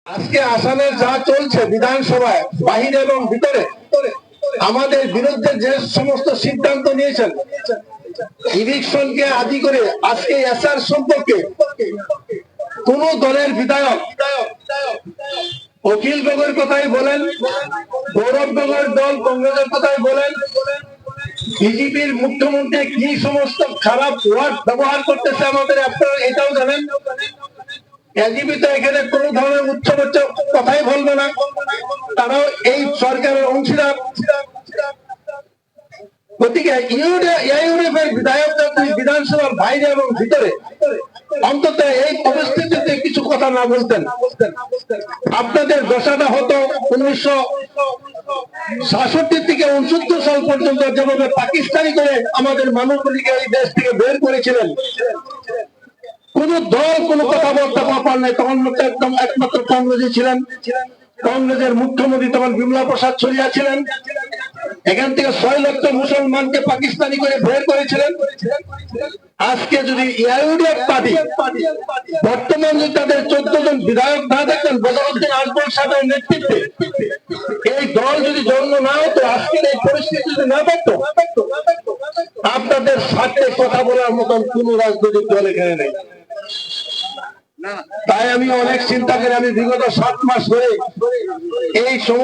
আজকে আসামে যা চলছে বিধানসভায় বাহিরে এবং ভিতরে আমাদের বিরুদ্ধে যে সমস্ত সিদ্ধান্ত নিয়েছেন, ইভিকশনকে আদি করে আজকে এসআর সম্পর্কে কোন দলের বিধায়ক অখিল গগৈর কথাই বলেন, গৌরব গগৈর দল কংগ্রেসের কথাই বলেন, বিজেপির মুখ্যমন্ত্রী কি সমস্ত খারাপ ওয়ার্ড ব্যবহার করতেছে আমাদের আপনারা এটাও জানেন। এলজিবি তো এখানে কোন ধরনের উচ্চ কথাই বলবে না, তারাও এই সরকারের অংশীদার। গতিকে ইউডিএফের বিধায়করা বিধানসভার বাইরে এবং ভিতরে অন্তত এই পরিস্থিতিতে কিছু কথা না বলতেন, আপনাদের দশাটা হতো 1967 থেকে 69 সাল পর্যন্ত যেভাবে পাকিস্তানি করে আমাদের মানুষগুলিকে এই দেশ থেকে বের করেছিলেন, কোন দল কোন কথা বলতে পারল নাই। তখন একদম একমাত্র কংগ্রেসই ছিলেন, কংগ্রেসের মুখ্যমন্ত্রী তখন বিমলা প্রসাদ ছড়িয়া ছিলেন। এখান থেকে 6 লক্ষ মুসলমানকে পাকিস্তানি করে বের করেছিলেন। আজকে যদি ইউডিএফ পার্টি বর্তমান যদি তাদের 14 জন বিধায়ক না দেখতেন বদরুদ্দিন আজমল সাহেবের নেতৃত্বে, এই দল যদি জন্ম না হতো, আজকের এই পরিস্থিতি যদি না থাকতো, আপনাদের সাথে কথা বলার মতন কোন রাজনৈতিক দল এখানে নেই। তাই আমি অনেক চিন্তা করে আমি বিগত 7 মাস ধরে এই